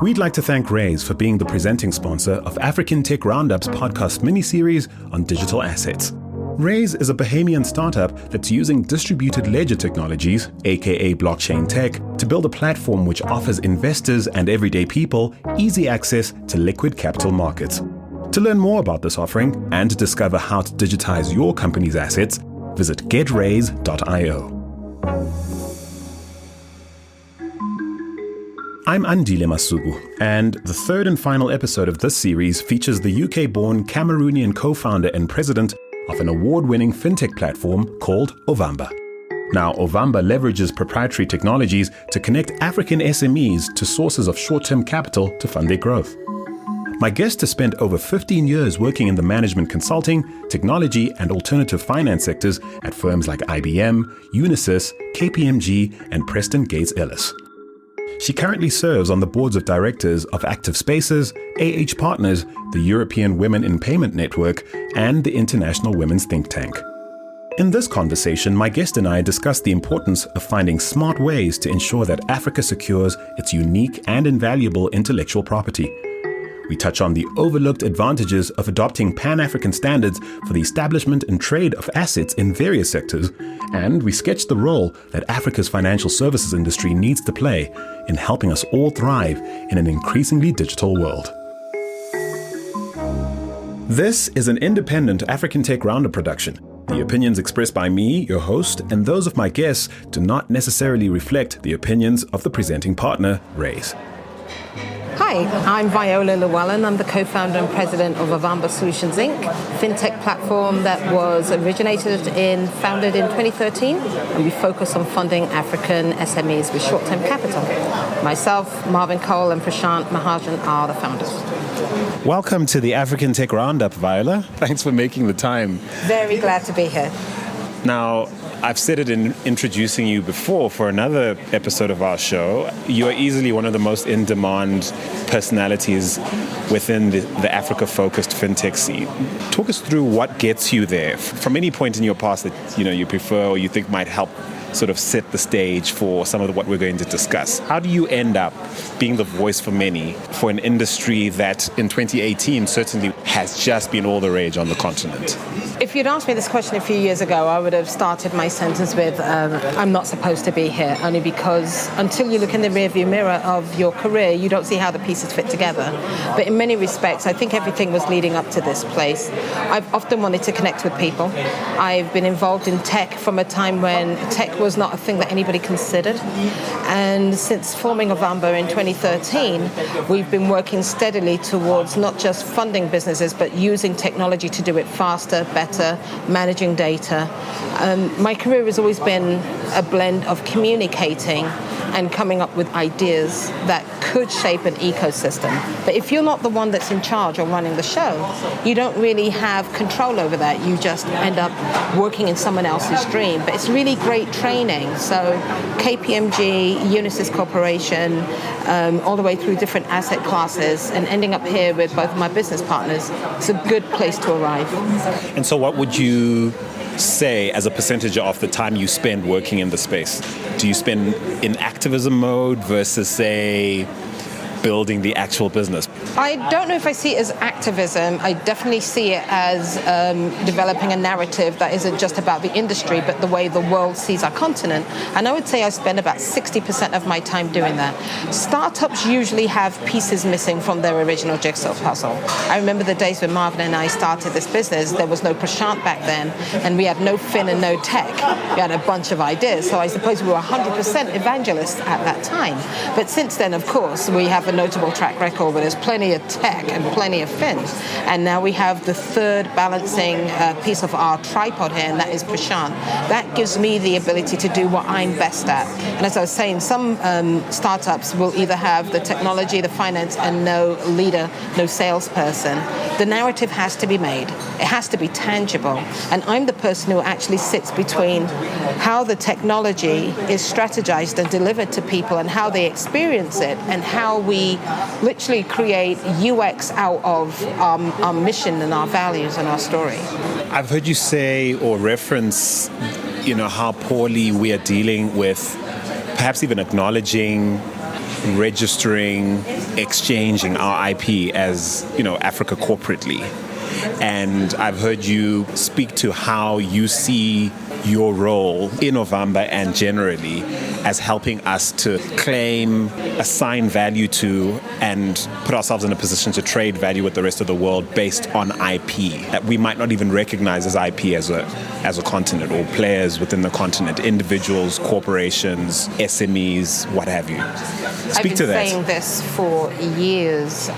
We'd like to thank Raise for being the presenting sponsor of African Tech Roundup's podcast mini-series on digital assets. Raise is a Bahamian startup that's using distributed ledger technologies, aka blockchain tech, to build a platform which offers investors and everyday people easy access to liquid capital markets. To learn more about this offering and to discover how to digitize your company's assets, visit getraise.io. I'm Andile Masuku, and the third and final episode of this series features the UK-born Cameroonian co-founder and president of an award-winning fintech platform called Ovamba. Now, Ovamba leverages proprietary technologies to connect African SMEs to sources of short-term capital to fund their growth. My guest has spent over 15 years working in the management consulting, technology, and alternative finance sectors at firms like IBM, Unisys, KPMG, and Preston Gates Ellis. She currently serves on the boards of directors of Active Spaces, AH Partners, the European Women in Payment Network, and the International Women's Think Tank. In this conversation, my guest and I discuss the importance of finding smart ways to ensure that Africa secures its unique and invaluable intellectual property. We touch on the overlooked advantages of adopting Pan-African standards for the establishment and trade of assets in various sectors, and we sketch the role that Africa's financial services industry needs to play in helping us all thrive in an increasingly digital world. This is an independent African Tech Roundup production. The opinions expressed by me, your host, and those of my guests do not necessarily reflect the opinions of the presenting partner, Raise. Hi, I'm Viola Llewellyn. I'm the co-founder and president of Ovamba Solutions Inc., fintech platform that was founded in 2013, and we focus on funding African SMEs with short-term capital. Myself, Marvin Cole, and Prashant Mahajan are the founders. Welcome to the African Tech Roundup, Viola. Thanks for making the time. Very glad to be here. Now, I've said it in introducing you before for another episode of our show. You are easily one of the most in-demand personalities within the Africa-focused fintech scene. Talk us through what gets you there from any point in your past that you prefer or you think might help sort of set the stage for some of what we're going to discuss. How do you end up being the voice for many for an industry that in 2018 certainly has just been all the rage on the continent? If you'd asked me this question a few years ago, I would have started my sentence with, I'm not supposed to be here, only because until you look in the rearview mirror of your career, you don't see how the pieces fit together. But in many respects, I think everything was leading up to this place. I've often wanted to connect with people. I've been involved in tech from a time when tech was not a thing that anybody considered. And since forming Ovamba in 2013, we've been working steadily towards not just funding businesses, but using technology to do it faster, better, managing data. My career has always been a blend of communicating and coming up with ideas that could shape an ecosystem. But if you're not the one that's in charge or running the show, you don't really have control over that. You just end up working in someone else's dream. But it's really great training. So KPMG, Unisys Corporation, all the way through different asset classes, and ending up here with both of my business partners, it's a good place to arrive. And so what would you say as a percentage of the time you spend working in the space? Do you spend in activism mode versus, say, building the actual business? I don't know if I see it as activism. I definitely see it as developing a narrative that isn't just about the industry, but the way the world sees our continent. And I would say I spend about 60% of my time doing that. Startups usually have pieces missing from their original jigsaw puzzle. I remember the days when Marvin and I started this business. There was no Prashant back then, and we had no fin and no tech. We had a bunch of ideas, so I suppose we were 100% evangelists at that time. But since then, of course, we have a notable track record where there's plenty of tech and plenty of fins. And now we have the third balancing piece of our tripod here, and that is Prashant. That gives me the ability to do what I'm best at. And as I was saying, some startups will either have the technology, the finance, and no leader, no salesperson. The narrative has to be made. It has to be tangible. And I'm the person who actually sits between how the technology is strategized and delivered to people and how they experience it, and how we literally create UX out of our mission and our values and our story. I've heard you say or reference, how poorly we are dealing with perhaps even acknowledging registering, exchanging our IP as, Africa corporately. And I've heard you speak to how you see your role in Ovamba and generally as helping us to claim, assign value to, and put ourselves in a position to trade value with the rest of the world based on IP that we might not even recognize as IP as a continent, or players within the continent, individuals, corporations, SMEs, what have you. Speak to that. I've been saying this for years.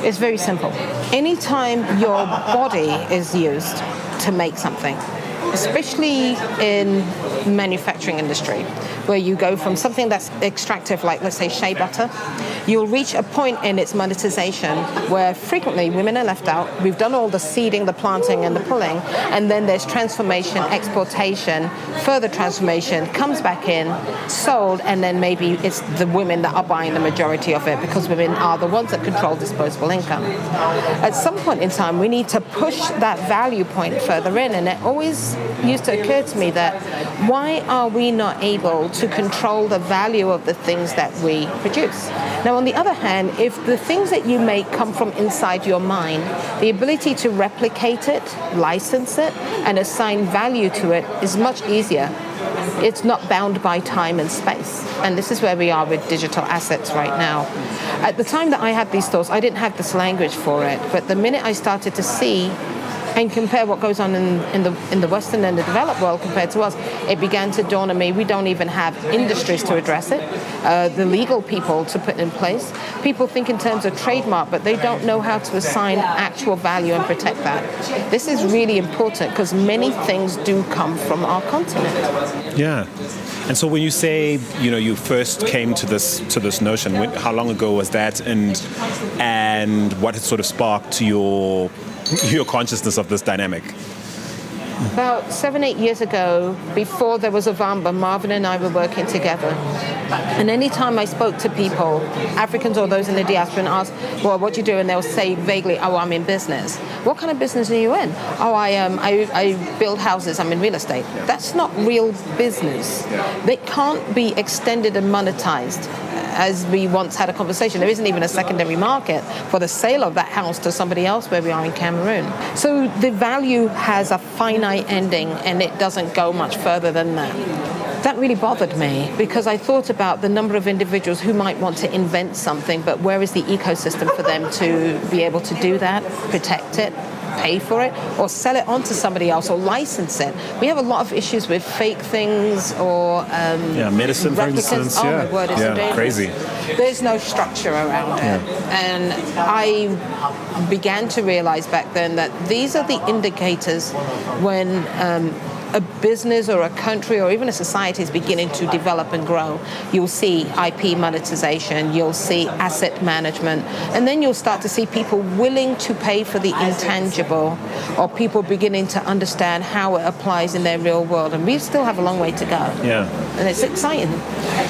It's very simple. Anytime your body is used to make something, especially in manufacturing industry, where you go from something that's extractive, like let's say shea butter, you'll reach a point in its monetization where frequently women are left out. We've done all the seeding, the planting, and the pulling, and then there's transformation, exportation, further transformation, comes back in, sold, and then maybe it's the women that are buying the majority of it, because women are the ones that control disposable income. At some point in time, we need to push that value point further in, and it always used to occur to me that why are we not able to control the value of the things that we produce? Now, on the other hand, if the things that you make come from inside your mind, the ability to replicate it, license it, and assign value to it is much easier. It's not bound by time and space. And this is where we are with digital assets right now. At the time that I had these thoughts, I didn't have this language for it. But the minute I started to see and compare what goes on in the Western and the developed world compared to us, it began to dawn on me, we don't even have industries to address it, the legal people to put in place. People think in terms of trademark, but they don't know how to assign actual value and protect that. This is really important because many things do come from our continent. Yeah. And so when you say, you first came to this notion, how long ago was that, and what had sort of sparked your consciousness of this dynamic? About 7-8 years ago, before there was Ovamba, Marvin and I were working together. And anytime I spoke to people, Africans or those in the diaspora, and asked, well, what do you do? And they'll say vaguely, oh, I'm in business. What kind of business are you in? Oh, I build houses, I'm in real estate. That's not real business. They can't be extended and monetized. As we once had a conversation, there isn't even a secondary market for the sale of that house to somebody else where we are in Cameroon. So the value has a finite ending and it doesn't go much further than that. That really bothered me because I thought about the number of individuals who might want to invent something, but where is the ecosystem for them to be able to do that, protect it, pay for it, or sell it on to somebody else, or license it. We have a lot of issues with fake things or medicine, replicas. For instance. My word, it's crazy. There's no structure around it. And I began to realize back then that these are the indicators when a business or a country or even a society is beginning to develop and grow. You'll see IP monetization, you'll see asset management, and then you'll start to see people willing to pay for the intangible, or people beginning to understand how it applies in their real world. And we still have a long way to go. Yeah. And it's exciting.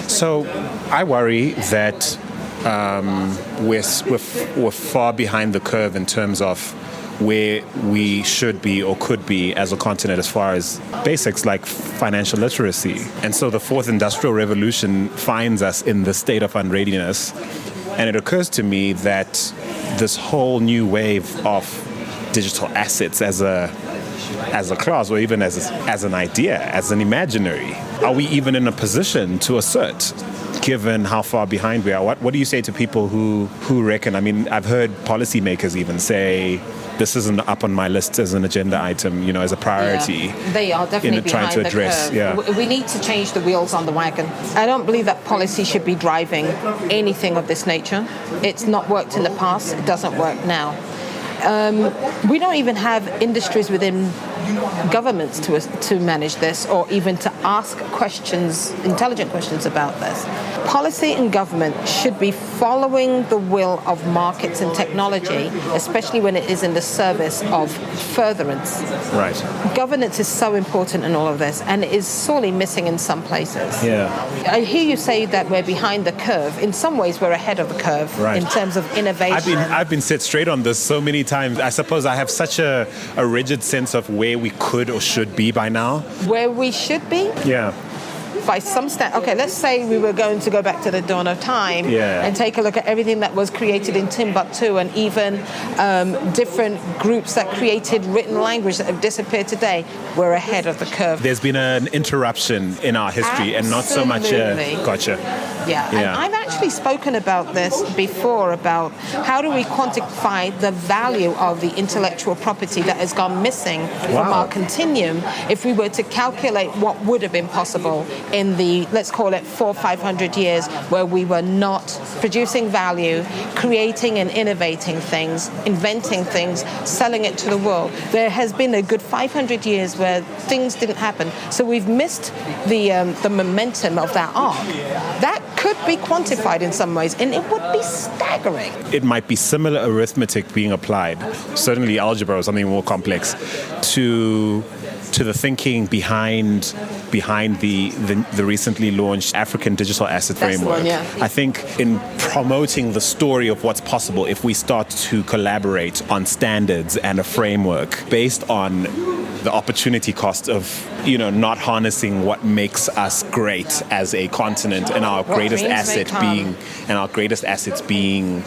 So I worry that we're far behind the curve in terms of where we should be or could be as a continent as far as basics like financial literacy. And so the fourth industrial revolution finds us in the state of unreadiness. And it occurs to me that this whole new wave of digital assets as a class, or even as an idea, as an imaginary, are we even in a position to assert, given how far behind we are? What do you say to people who reckon, I've heard policymakers even say, this isn't up on my list as an agenda item, as a priority. Yeah, they are definitely trying to address. The curve. We need to change the wheels on the wagon. I don't believe that policy should be driving anything of this nature. It's not worked in the past. It doesn't work now. We don't even have industries within governments to manage this, or even to ask questions, intelligent questions about this. Policy and government should be following the will of markets and technology, especially when it is in the service of furtherance. Right. Governance is so important in all of this, and it is sorely missing in some places. Yeah. I hear you say that we're behind the curve. In some ways, we're ahead of the curve in terms of innovation. I've been set straight on this so many times. I suppose I have such a rigid sense of where we could or should be by now. Where we should be? Yeah. by some okay, let's say we were going to go back to the dawn of time and take a look at everything that was created in Timbuktu, and even different groups that created written language that have disappeared today. We're ahead of the curve. There's been an interruption in our history. Absolutely. And not so much gotcha. Yeah, and I've actually spoken about this before, about how do we quantify the value of the intellectual property that has gone missing from our continuum if we were to calculate what would have been possible in the, let's call it 400 or 500 years, where we were not producing value, creating and innovating things, inventing things, selling it to the world. There has been a good 500 years where things didn't happen. So we've missed the momentum of that arc. That could be quantified in some ways, and it would be staggering. It might be similar arithmetic being applied, certainly algebra or something more complex, to the thinking behind the recently launched African Digital Asset Framework. That's the one, I think in promoting the story of what's possible if we start to collaborate on standards and a framework based on the opportunity cost of, not harnessing what makes us great as a continent, and our greatest assets being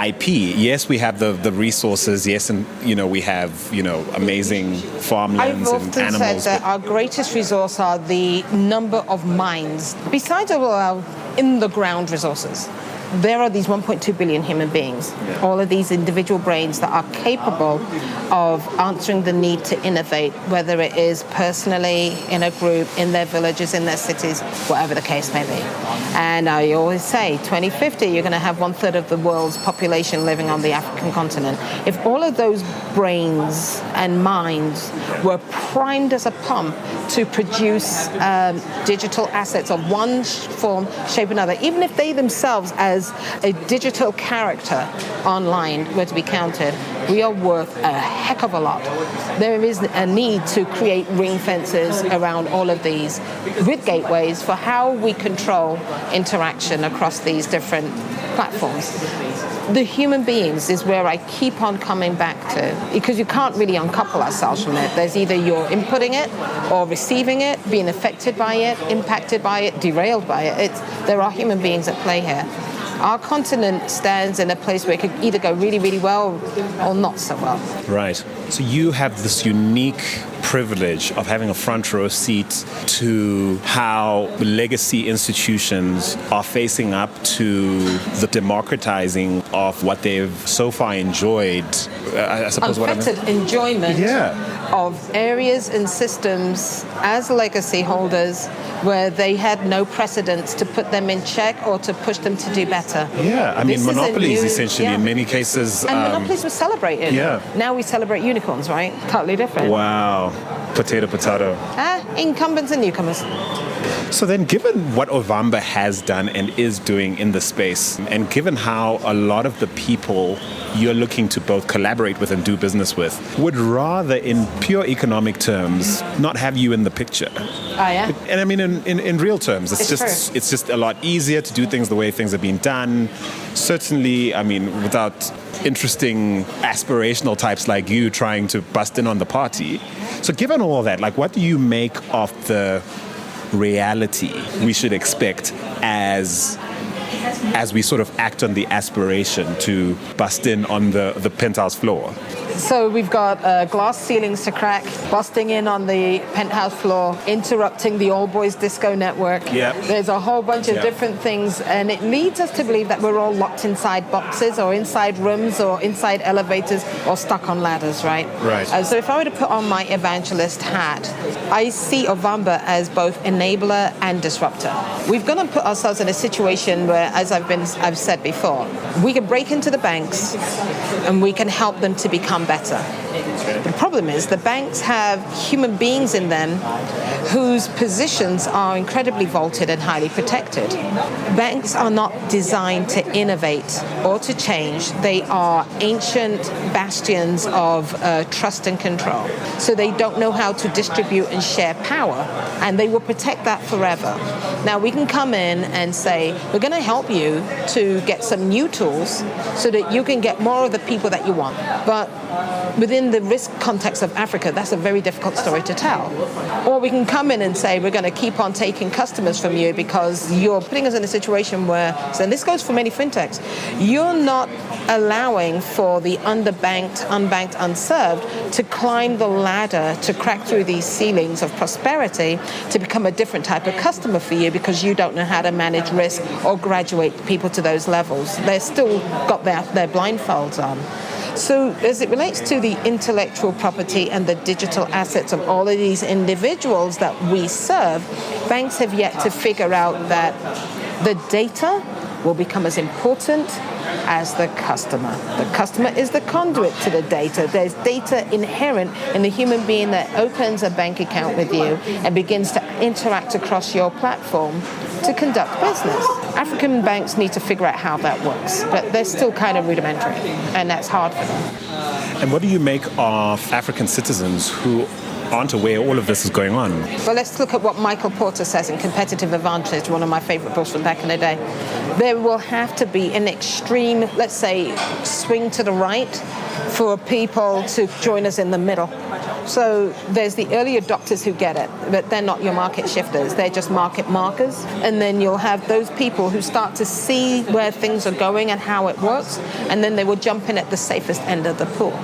IP. Yes, we have the resources. Yes, and we have amazing farmlands and animals. I've often said that our greatest resource are the number of minds. Besides all our in-the-ground resources, there are these 1.2 billion human beings, all of these individual brains that are capable of answering the need to innovate, whether it is personally, in a group, in their villages, in their cities, whatever the case may be. And I always say, 2050, you're going to have 1/3 of the world's population living on the African continent. If all of those brains and minds were primed as a pump to produce digital assets of one form, shape, or another, even if they themselves as a digital character online were to be counted, we are worth a heck of a lot. There is a need to create ring fences around all of these with gateways for how we control interaction across these different platforms. The human beings is where I keep on coming back to, because you can't really uncouple ourselves from it. There's either you're inputting it or receiving it, being affected by it, impacted by it, derailed by it. There are human beings at play here. Our continent stands in a place where it could either go really, really well or not so well. Right. So you have this unique privilege of having a front row seat to how legacy institutions are facing up to the democratizing of what they've so far enjoyed. I suppose unfettered enjoyment of areas and systems as legacy holders where they had no precedents to put them in check or to push them to do better. Yeah, I mean, monopolies essentially in many cases. And monopolies were celebrated. Yeah. Now we celebrate unicorns, right? Totally different. Wow. Potato. Incumbents and newcomers. So then, given what Ovamba has done and is doing in the space, and given how a lot of the people you're looking to both collaborate with and do business with would rather, in pure economic terms, not have you in the picture. Oh, yeah? And I mean, in real terms, it's just a lot easier to do things the way things are being done. Certainly, I mean, without interesting aspirational types like you trying to bust in on the party. So given all that, what do you make of the reality we should expect as we sort of act on the aspiration to bust in on the penthouse floor? So we've got glass ceilings to crack, busting in on the penthouse floor, interrupting the all boys disco network. Yep. There's a whole bunch of different things, and it leads us to believe that we're all locked inside boxes or inside rooms or inside elevators or stuck on ladders, right? Right. So if I were to put on my evangelist hat, I see Ovamba as both enabler and disruptor. We've got to put ourselves in a situation where, as I've said before, we can break into the banks and we can help them to become better. The problem is the banks have human beings in them whose positions are incredibly vaulted and highly protected. Banks are not designed to innovate or to change. They are ancient bastions of trust and control. So they don't know how to distribute and share power, and they will protect that forever. Now, we can come in and say, we're going to help you to get some new tools so that you can get more of the people that you want. But within the risk context of Africa, that's a very difficult story to tell. Or we can come in and say, we're going to keep on taking customers from you because you're putting us in a situation where, and this goes for many fintechs, you're not allowing for the underbanked, unbanked, unserved to climb the ladder, to crack through these ceilings of prosperity, to become a different type of customer for you because you don't know how to manage risk or graduate people to those levels. They've still got their blindfolds on. So as it relates to the intellectual property and the digital assets of all of these individuals that we serve, banks have yet to figure out that the data will become as important as the customer. The customer is the conduit to the data. There's data inherent in the human being that opens a bank account with you and begins to interact across your platform to conduct business. African banks need to figure out how that works, but they're still kind of rudimentary, and that's hard for them. And what do you make of African citizens who aren't aware all of this is going on? Well, let's look at what Michael Porter says in Competitive Advantage, one of my favorite books from back in the day. There will have to be an extreme, let's say, swing to the right for people to join us in the middle. So there's the early adopters who get it, but they're not your market shifters. They're just market markers. And then you'll have those people who start to see where things are going and how it works, and then they will jump in at the safest end of the pool.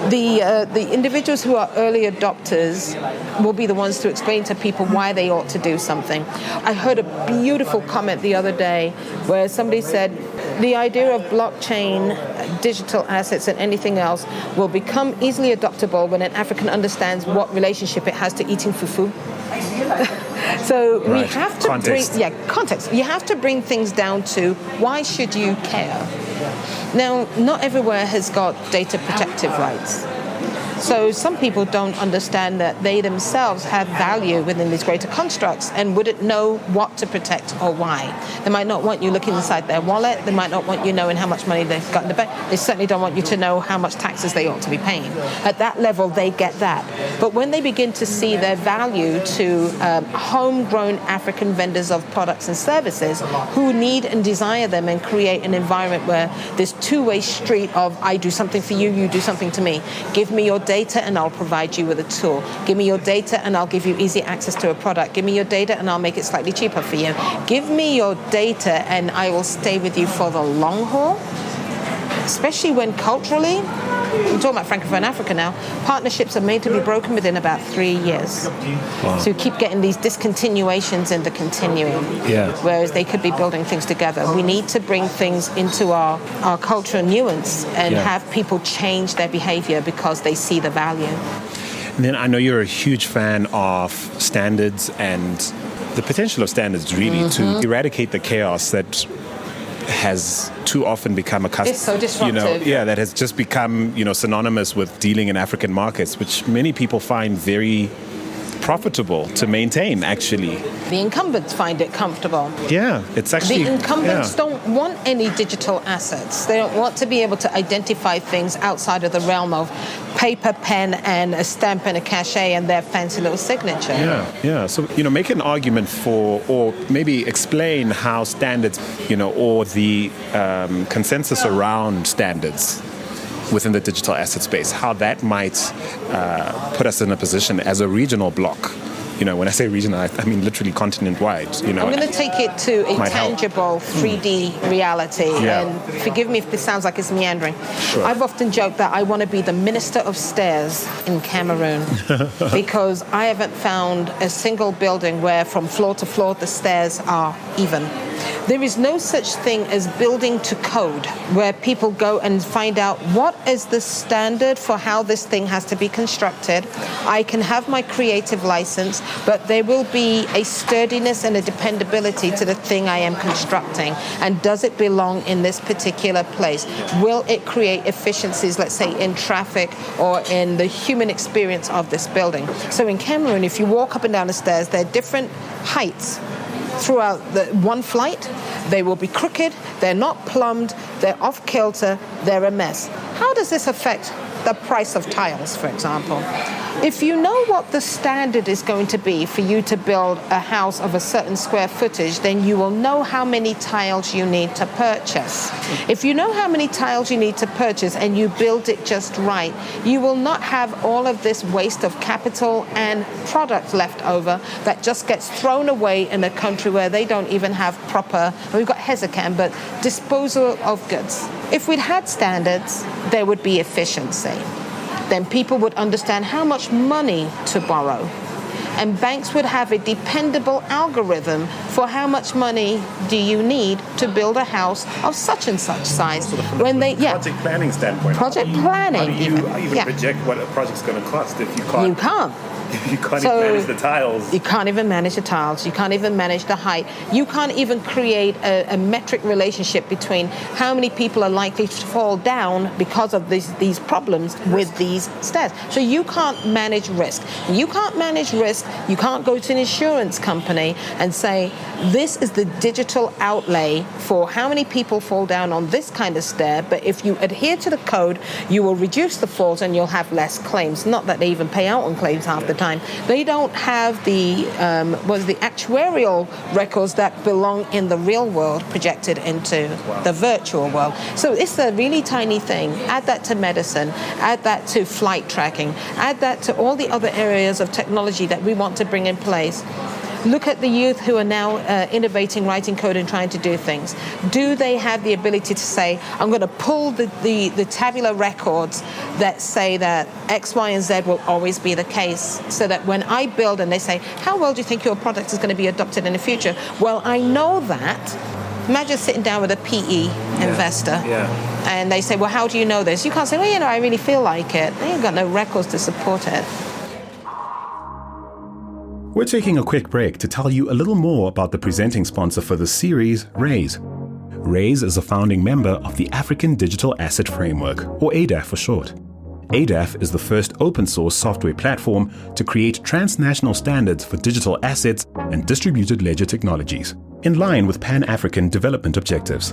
The individuals who are early adopters will be the ones to explain to people why they ought to do something. I heard a beautiful comment the other day where somebody said, the idea of blockchain, digital assets, and anything else will become easily adoptable when an African understands what relationship it has to eating fufu. So we have to context. Context. You have to bring things down to why should you care? Now, not everywhere has got data protective rights. So some people don't understand that they themselves have value within these greater constructs and wouldn't know what to protect or why. They might not want you looking inside their wallet. They might not want you knowing how much money they've got in the bank. They certainly don't want you to know how much taxes they ought to be paying. At that level, they get that. But when they begin to see their value to homegrown African vendors of products and services who need and desire them and create an environment where this two-way street of I do something for you, you do something to me. Give me your data and I'll provide you with a tool. Give me your data and I'll give you easy access to a product. Give me your data and I'll make it slightly cheaper for you. Give me your data and I will stay with you for the long haul. Especially when culturally, I'm talking about Francophone Africa now, partnerships are made to be broken within about 3 years. Wow. So you keep getting these discontinuations in the continuum, whereas they could be building things together. We need to bring things into our cultural nuance and have people change their behavior because they see the value. And then I know you're a huge fan of standards and the potential of standards really to eradicate the chaos that has too often become It's so disruptive. That has just become, synonymous with dealing in African markets, which many people find very profitable to maintain, actually. The incumbents find it comfortable. Yeah, it's actually... The incumbents don't want any digital assets. They don't want to be able to identify things outside of the realm of paper, pen, and a stamp and a cachet and their fancy little signature. Yeah. So, make an argument for, or maybe explain how standards, or the consensus around standards within the digital asset space, how that might put us in a position as a regional bloc. When I say regional, I mean literally continent-wide. I'm going to take it to a tangible 3D reality. Yeah. And forgive me if this sounds like it's meandering. Sure. I've often joked that I want to be the minister of stairs in Cameroon because I haven't found a single building where from floor to floor the stairs are even. There is no such thing as building to code, where people go and find out what is the standard for how this thing has to be constructed. I can have my creative license, but there will be a sturdiness and a dependability to the thing I am constructing. And does it belong in this particular place? Will it create efficiencies, let's say, in traffic or in the human experience of this building? So in Cameroon, if you walk up and down the stairs, there are different heights throughout the one flight. They will be crooked, they're not plumbed, they're off kilter, they're a mess. How does this affect the price of tiles, for example. If you know what the standard is going to be for you to build a house of a certain square footage, then you will know how many tiles you need to purchase. If you know how many tiles you need to purchase and you build it just right, you will not have all of this waste of capital and product left over that just gets thrown away in a country where they don't even have proper, we've got Hezecan, but disposal of goods. If we'd had standards, there would be efficiency. Then people would understand how much money to borrow. And banks would have a dependable algorithm for how much money do you need to build a house of such and such size. So from project planning standpoint. Project planning. How do you even project what a project's going to cost if you can't? You can't. You can't even manage the tiles. You can't even manage the tiles. You can't even manage the height. You can't even create a metric relationship between how many people are likely to fall down because of these problems with these stairs. So you can't manage risk. You can't manage risk. You can't go to an insurance company and say, this is the digital outlay for how many people fall down on this kind of stair, but if you adhere to the code, you will reduce the falls and you'll have less claims. Not that they even pay out on claims half the time. They don't have the actuarial records that belong in the real world projected into the virtual world. So it's a really tiny thing. Add that to medicine, add that to flight tracking, add that to all the other areas of technology that we want to bring in place. Look at the youth who are now innovating, writing code and trying to do things. Do they have the ability to say, I'm going to pull the tabular records that say that X, Y, and Z will always be the case, so that when I build and they say, how well do you think your product is going to be adopted in the future? Well, I know that. Imagine sitting down with a PE investor and they say, well, how do you know this? You can't say, well, I really feel like it. They ain't got no records to support it. We're taking a quick break to tell you a little more about the presenting sponsor for this series, Raise. Raise is a founding member of the African Digital Asset Framework, or ADAF for short. ADAF is the first open source software platform to create transnational standards for digital assets and distributed ledger technologies, in line with Pan-African development objectives.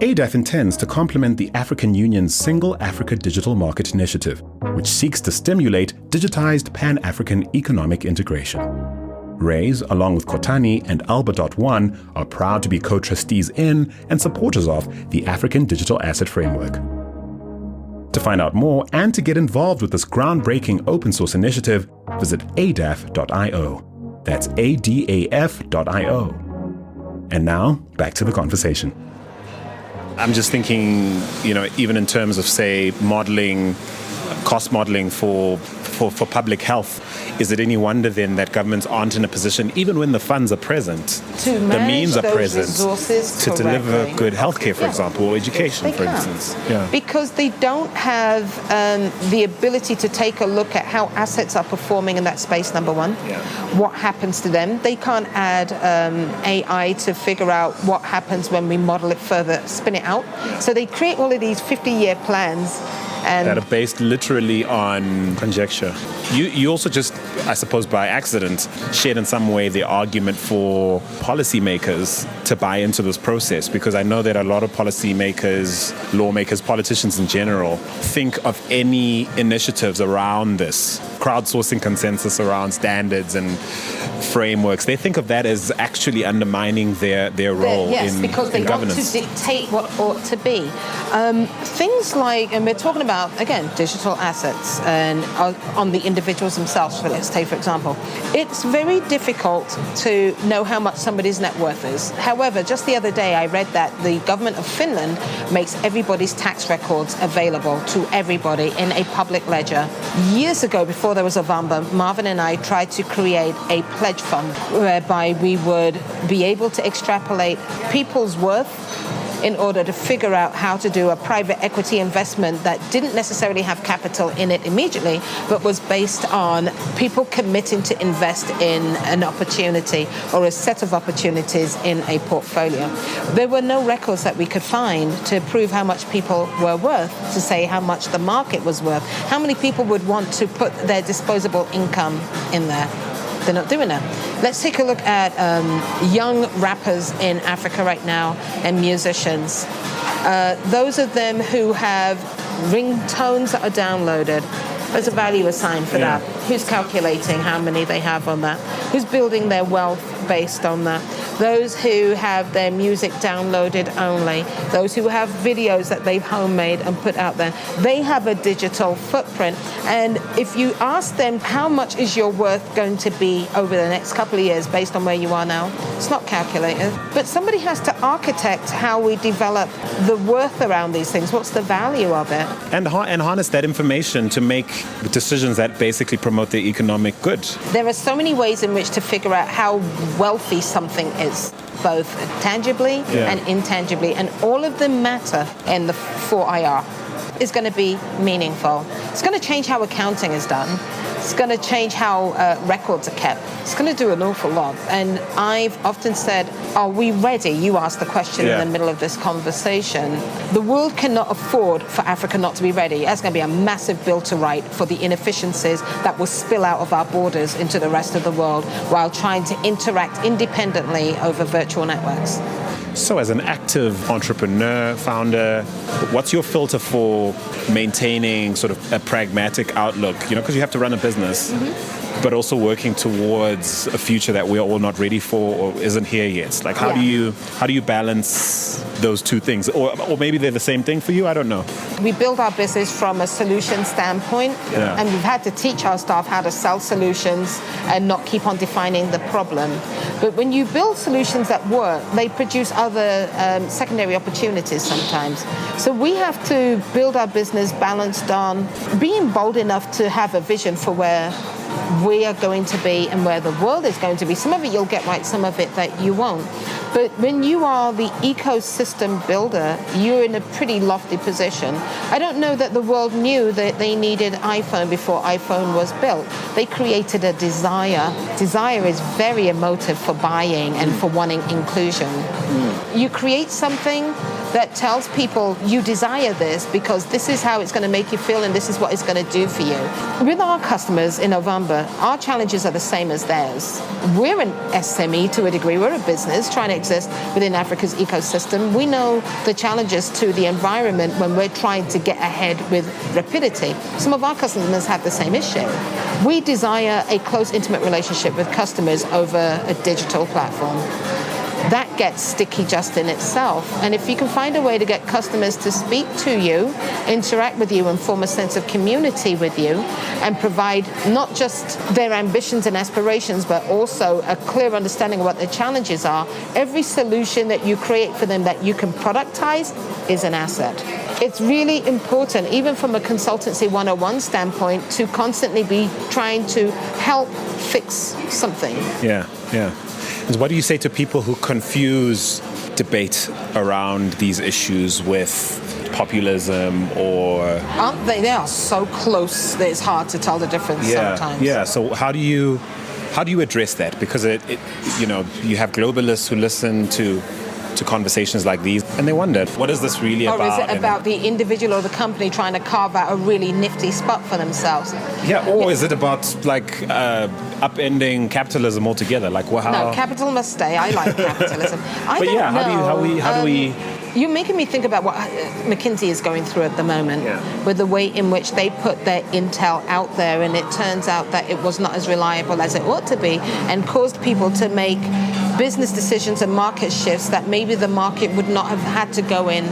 ADAF intends to complement the African Union's Single Africa Digital Market Initiative, which seeks to stimulate digitized Pan-African economic integration. Raise, along with Kotani and Alba.1, are proud to be co-trustees in and supporters of the African Digital Asset Framework. To find out more and to get involved with this groundbreaking open source initiative, visit adaf.io. That's ADAF.io. And now, back to the conversation. I'm just thinking, even in terms of, say, modeling, cost modeling for public health, is it any wonder then that governments aren't in a position, even when the funds are present, the means are present, to deliver good healthcare, for example, or education, for instance? Because they don't have the ability to take a look at how assets are performing in that space, number one. What happens to them? They can't add AI to figure out what happens when we model it further, spin it out. So they create all of these 50-year plans that are based literally on conjecture. You also just, I suppose by accident, shared in some way the argument for policymakers to buy into this process, because I know that a lot of policymakers, lawmakers, politicians in general, think of any initiatives around this, crowdsourcing consensus around standards and frameworks. They think of that as actually undermining their role in governance. Yes, because they want to dictate what ought to be. Things like, and we're talking about, again, digital assets and on the individuals themselves. Let's take, for example, it's very difficult to know how much somebody's net worth is. However, just the other day I read that the government of Finland makes everybody's tax records available to everybody in a public ledger. Years ago, before there was Ovamba, Marvin and I tried to create a pledge fund whereby we would be able to extrapolate people's worth in order to figure out how to do a private equity investment that didn't necessarily have capital in it immediately, but was based on people committing to invest in an opportunity or a set of opportunities in a portfolio. There were no records that we could find to prove how much people were worth, to say how much the market was worth. How many people would want to put their disposable income in there? They're not doing that. Let's take a look at young rappers in Africa right now and musicians. Those of them who have ringtones that are downloaded. There's a value assigned for that. Who's calculating how many they have on that? Who's building their wealth based on that? Those who have their music downloaded only, those who have videos that they've homemade and put out there, they have a digital footprint. And if you ask them how much is your worth going to be over the next couple of years based on where you are now, it's not calculated. But somebody has to architect how we develop the worth around these things. What's the value of it? And harness that information to make decisions that basically promote the economic good. There are so many ways in which to figure out how wealthy something is, both tangibly and intangibly, and all of them matter in the 4IR. Is going to be meaningful. It's going to change how accounting is done. It's going to change how records are kept. It's going to do an awful lot. And I've often said, are we ready? You asked the question in the middle of this conversation. The world cannot afford for Africa not to be ready. That's going to be a massive bill to write for the inefficiencies that will spill out of our borders into the rest of the world while trying to interact independently over virtual networks. So as an active entrepreneur, founder, what's your filter for maintaining sort of a pragmatic outlook? You know, because you have to run a business, but also working towards a future that we're all not ready for or isn't here yet. Like, how do you balance those two things? Or maybe they're the same thing for you? I don't know. We build our business from a solution standpoint, and we've had to teach our staff how to sell solutions and not keep on defining the problem. But when you build solutions that work, they produce other secondary opportunities sometimes. So we have to build our business balanced on being bold enough to have a vision for where we are going to be and where the world is going to be. Some of it you'll get right, some of it that you won't. But when you are the ecosystem builder, you're in a pretty lofty position. I don't know that the world knew that they needed iPhone before iPhone was built. They created a desire. Desire is very emotive for buying and for wanting inclusion. You create something that tells people you desire this because this is how it's going to make you feel and this is what it's going to do for you. With our customers in Ovamba, our challenges are the same as theirs. We're an SME to a degree. We're a business trying to exist within Africa's ecosystem. We know the challenges to the environment when we're trying to get ahead with rapidity. Some of our customers have the same issue. We desire a close, intimate relationship with customers over a digital platform. That gets sticky just in itself. And if you can find a way to get customers to speak to you, interact with you, and form a sense of community with you, and provide not just their ambitions and aspirations, but also a clear understanding of what their challenges are, every solution that you create for them that you can productize is an asset. It's really important, even from a consultancy 101 standpoint, to constantly be trying to help fix something. Yeah. What do you say to people who confuse debate around these issues with populism or... Aren't they? They are so close that it's hard to tell the difference sometimes. Yeah, so how do you address that? Because you have globalists who listen to conversations like these and they wonder, what is this really about? Or is it about the individual or the company trying to carve out a really nifty spot for themselves? Yeah, or is it about upending capitalism altogether? Like, well, how... No, capital must stay. I like capitalism. How do we... You're making me think about what McKinsey is going through at the moment with the way in which they put their intel out there, and it turns out that it was not as reliable as it ought to be and caused people to make business decisions and market shifts that maybe the market would not have had to go in.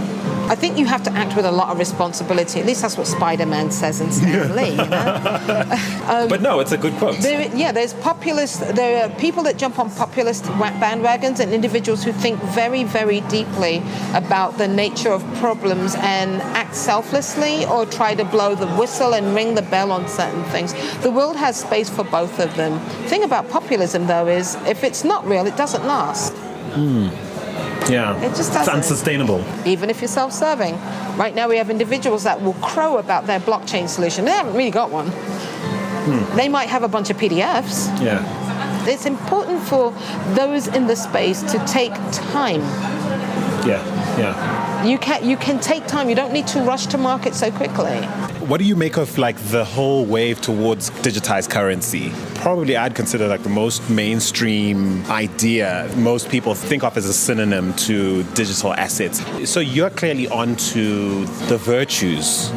I think you have to act with a lot of responsibility. At least that's what Spider-Man says in Stan Lee. You know? But no, it's a good quote. There's populists. There are people that jump on populist bandwagons and individuals who think very, very deeply about the nature of problems and act selflessly or try to blow the whistle and ring the bell on certain things. The world has space for both of them. The thing about populism, though, is if it's not real, it doesn't last. Yeah, it just doesn't. It's unsustainable. Even if you're self-serving. Right now we have individuals that will crow about their blockchain solution. They haven't really got one. They might have a bunch of PDFs. Yeah. It's important for those in the space to take time. Yeah. You can take time. You don't need to rush to market so quickly. What do you make of the whole wave towards digitized currency? Probably I'd consider the most mainstream idea most people think of as a synonym to digital assets. So you're clearly onto the virtues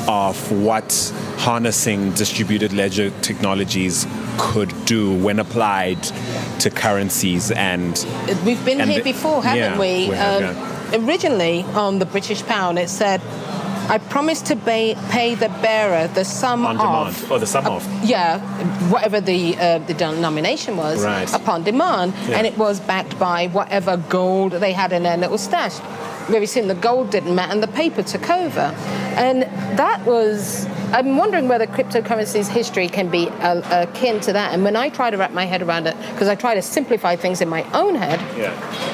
of what harnessing distributed ledger technologies could do when applied to currencies. And we've been here before, haven't we? Originally, on the British pound, it said, I promise to pay the bearer the sum on of... demand, or the sum of. Yeah, whatever the denomination was, right, upon demand. Yeah. And it was backed by whatever gold they had in their little stash. Very soon the gold didn't matter and the paper took over. And that was... I'm wondering whether cryptocurrency's history can be akin to that. And when I try to wrap my head around it, because I try to simplify things in my own head,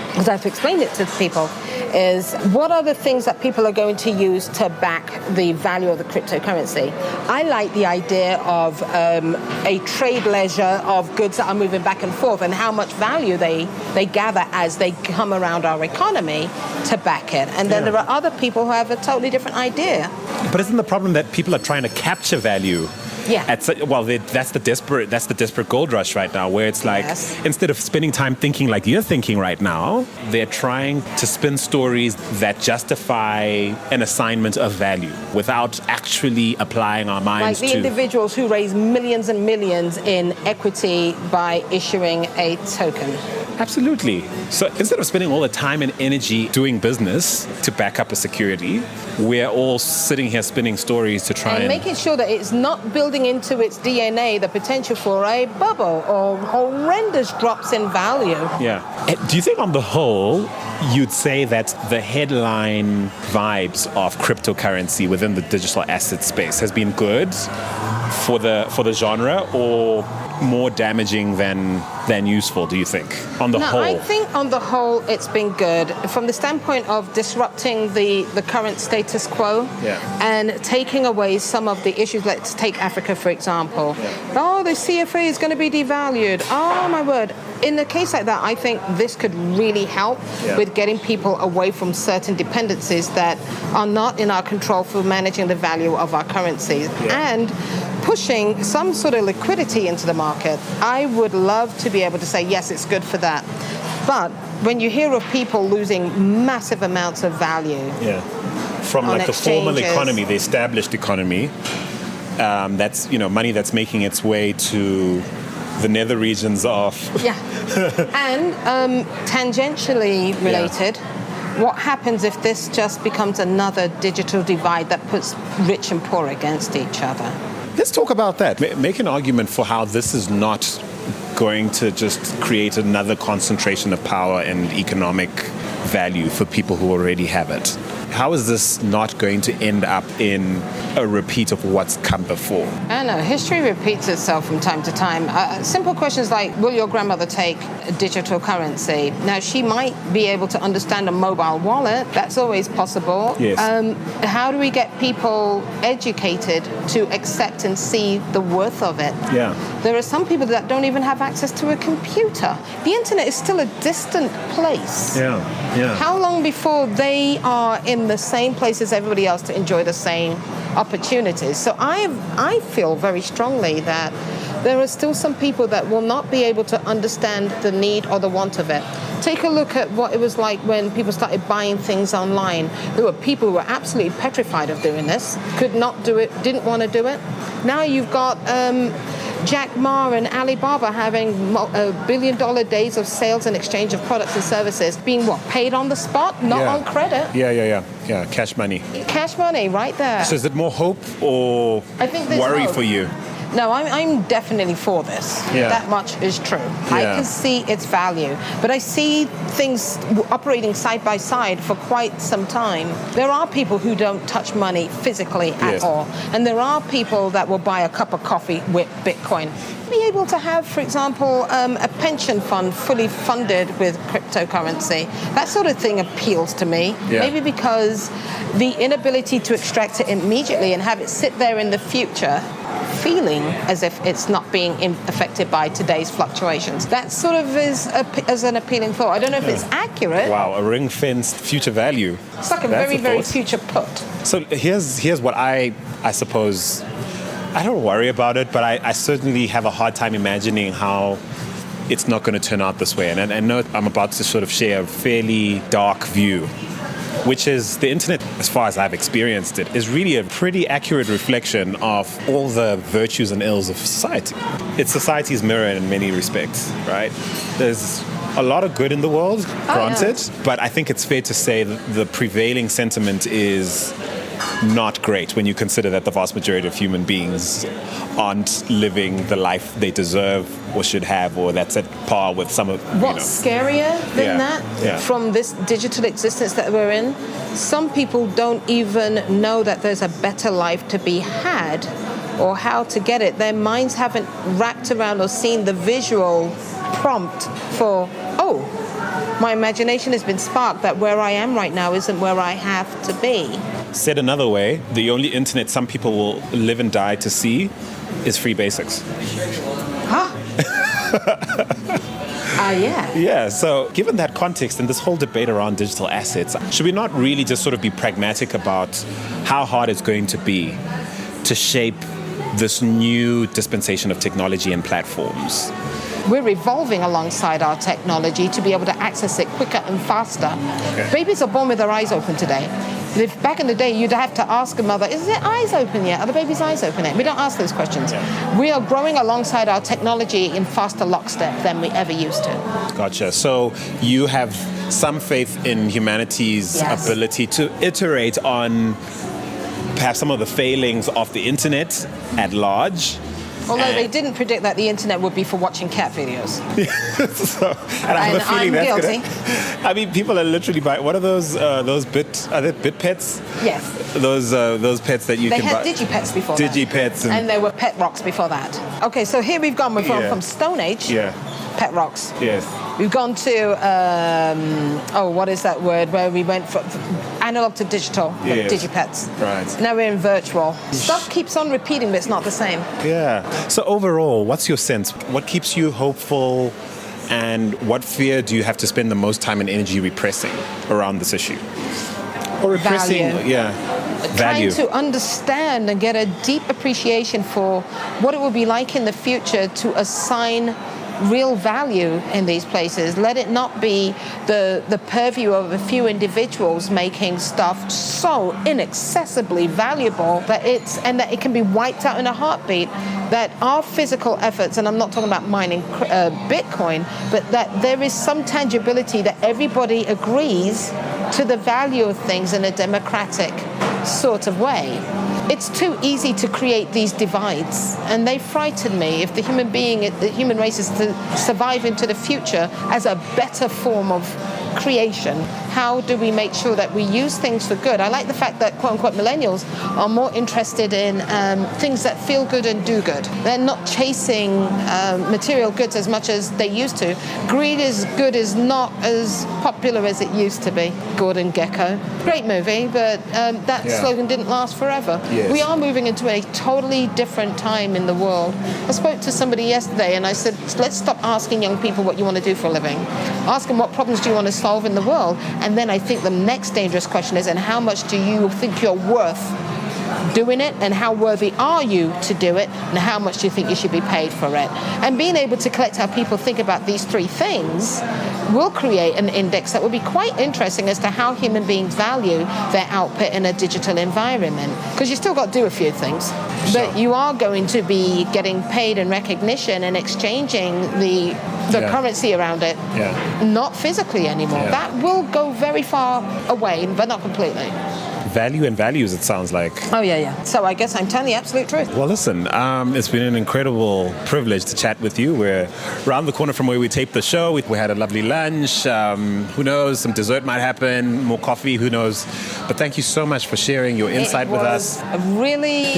because I have to explain it to people, is what are the things that people are going to use to back the value of the cryptocurrency? I like the idea of a trade ledger of goods that are moving back and forth and how much value they gather as they come around our economy to back it. And then there are other people who have a totally different idea. But isn't the problem that people are trying to capture value? Yeah. That's the desperate gold rush right now, where it's like, instead of spending time thinking like you're thinking right now, they're trying to spin stories that justify an assignment of value without actually applying our minds to... Like the individuals who raise millions and millions in equity by issuing a token. Absolutely. So instead of spending all the time and energy doing business to back up a security, we're all sitting here spinning stories to try and making sure that it's not building into its DNA the potential for a bubble or horrendous drops in value. Yeah. Do you think on the whole, you'd say that the headline vibes of cryptocurrency within the digital asset space has been good for the genre, or more damaging than useful, do you think, on the whole? I think on the whole it's been good from the standpoint of disrupting the current status quo and taking away some of the issues. Let's take Africa, for example. Oh, the CFA is going to be devalued. Oh, my word. In a case like that, I think this could really help with getting people away from certain dependencies that are not in our control for managing the value of our currencies and pushing some sort of liquidity into the market. I would love to be able to say, yes, it's good for that. But when you hear of people losing massive amounts of value from like the formal economy, the established economy, that's money that's making its way to the nether regions of... And tangentially related, what happens if this just becomes another digital divide that puts rich and poor against each other? Let's talk about that. Make an argument for how this is not going to just create another concentration of power and economic value for people who already have it. How is this not going to end up in a repeat of what's come before? I don't know. History repeats itself from time to time. Simple questions like, will your grandmother take a digital currency? Now, she might be able to understand a mobile wallet. That's always possible. Yes. How do we get people educated to accept and see the worth of it? Yeah. There are some people that don't even have access to a computer. The internet is still a distant place. Yeah. How long before they are in the same place as everybody else to enjoy the same opportunities? So I feel very strongly that there are still some people that will not be able to understand the need or the want of it. Take a look at what it was like when people started buying things online. There were people who were absolutely petrified of doing this, could not do it, didn't want to do it. Now you've got Jack Ma and Alibaba having $1 billion days of sales and exchange of products and services being paid on the spot, not on credit. Yeah, cash money. Cash money, right there. So is it more hope or worry for you? No, I'm definitely for this. That much is true. I can see its value. But I see things operating side by side for quite some time. There are people who don't touch money physically at all. And there are people that will buy a cup of coffee with Bitcoin. Be able to have, for example, a pension fund fully funded with cryptocurrency. That sort of thing appeals to me. Maybe because the inability to extract it immediately and have it sit there in the future feeling as if it's not being affected by today's fluctuations. That sort of is as an appealing thought. I don't know if it's accurate. Wow, a ring-fenced future value. It's like a very, very future put. So here's what I suppose, I don't worry about it, but I certainly have a hard time imagining how it's not going to turn out this way. And I know I'm about to sort of share a fairly dark view which is the internet, as far as I've experienced it, is really a pretty accurate reflection of all the virtues and ills of society. It's society's mirror in many respects, right? There's a lot of good in the world, granted, but I think it's fair to say that the prevailing sentiment is not great when you consider that the vast majority of human beings aren't living the life they deserve or should have, or that's at par with some of, What's scarier than that from this digital existence that we're in? Some people don't even know that there's a better life to be had or how to get it. Their minds haven't wrapped around or seen the visual prompt for, my imagination has been sparked that where I am right now isn't where I have to be. Said another way, the only internet some people will live and die to see is free basics. Huh? Yeah. Yeah, so given that context and this whole debate around digital assets, should we not really just sort of be pragmatic about how hard it's going to be to shape this new dispensation of technology and platforms? We're evolving alongside our technology to be able to access it quicker and faster. Okay. Babies are born with their eyes open today. If back in the day, you'd have to ask a mother, is their eyes open yet? Are the baby's eyes open yet? We don't ask those questions. Yeah. We are growing alongside our technology in faster lockstep than we ever used to. Gotcha. So you have some faith in humanity's ability to iterate on perhaps some of the failings of the internet at large. Although they didn't predict that the internet would be for watching cat videos. And I have a feeling I'm guilty. I mean, people are literally buying. What are those are they bit pets? Yes. Those pets that you can buy. They had Digipets before that. Digipets. And there were pet rocks before that. Okay, so here we've gone from Stone Age. Yeah. Pet rocks. Yes. We've gone to, what is that word, where we went from analog to digital, Digipets. Right. Now we're in virtual. Stuff keeps on repeating, but it's not the same. Yeah. So overall, what's your sense? What keeps you hopeful, and what fear do you have to spend the most time and energy repressing around this issue? Or repressing, Trying to understand and get a deep appreciation for what it will be like in the future to assign real value in these places. Let it not be the purview of a few individuals making stuff so inaccessibly valuable that it can be wiped out in a heartbeat. That our physical efforts, and I'm not talking about mining Bitcoin, but that there is some tangibility that everybody agrees to the value of things in a democratic sort of way. It's too easy to create these divides, and they frighten me. If the human race is to survive into the future as a better form of creation, how do we make sure that we use things for good? I like the fact that quote-unquote millennials are more interested in things that feel good and do good. They're not chasing material goods as much as they used to. Greed is good is not as popular as it used to be. Gordon Gekko. Great movie, but that slogan didn't last forever. Yes. We are moving into a totally different time in the world. I spoke to somebody yesterday and I said, let's stop asking young people what you want to do for a living. Ask them what problems do you want to solve in the world. And then I think the next dangerous question is, and how much do you think you're worth doing it, and how worthy are you to do it, and how much do you think you should be paid for it? And being able to collect how people think about these three things will create an index that will be quite interesting as to how human beings value their output in a digital environment. Because you still got to do a few things, but you are going to be getting paid and recognition and exchanging the currency around it, not physically anymore. That will go very far away, but not completely. Value and values, it sounds like. Oh, yeah. So I guess I'm telling the absolute truth. Well, listen, it's been an incredible privilege to chat with you. We're around the corner from where we taped the show. We had a lovely lunch. Who knows? Some dessert might happen. More coffee. Who knows? But thank you so much for sharing your insight with us. Really,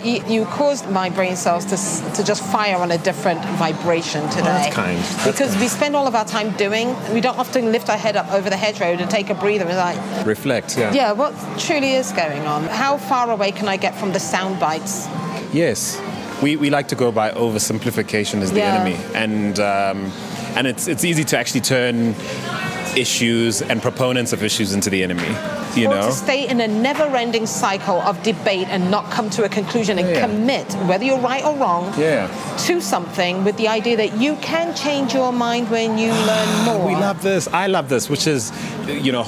you caused my brain cells to just fire on a different vibration today. Oh, that's kind. Because we spend all of our time doing. We don't often lift our head up over the hedgerow to take a breather and like reflect. Yeah. What truly is going on? How far away can I get from the sound bites? Yes, we like to go by oversimplification as the enemy, and it's easy to actually turn issues and proponents of issues into the enemy, or to stay in a never-ending cycle of debate and not come to a conclusion and commit, whether you're right or wrong, to something with the idea that you can change your mind when you learn more. We love this. I love this, which is,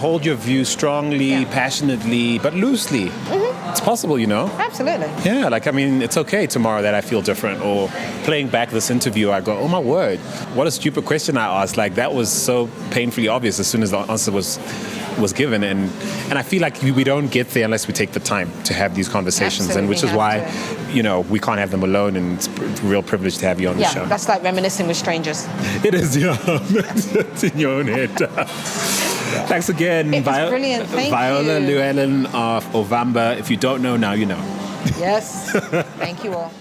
hold your view strongly, passionately, but loosely. Mm-hmm. It's possible, Absolutely. Yeah, it's okay tomorrow that I feel different, or playing back this interview, I go, oh my word, what a stupid question I asked. That was so painfully obvious as soon as the answer was given, and I feel like we don't get there unless we take the time to have these conversations. Absolutely, and which is why we can't have them alone, and it's a real privilege to have you on the show. That's like reminiscing with strangers. It is. It's in your own head. Thanks again. It was brilliant. Thank Viola you. Llewellyn of Ovamba. If you don't know now, you know. Yes. Thank you all.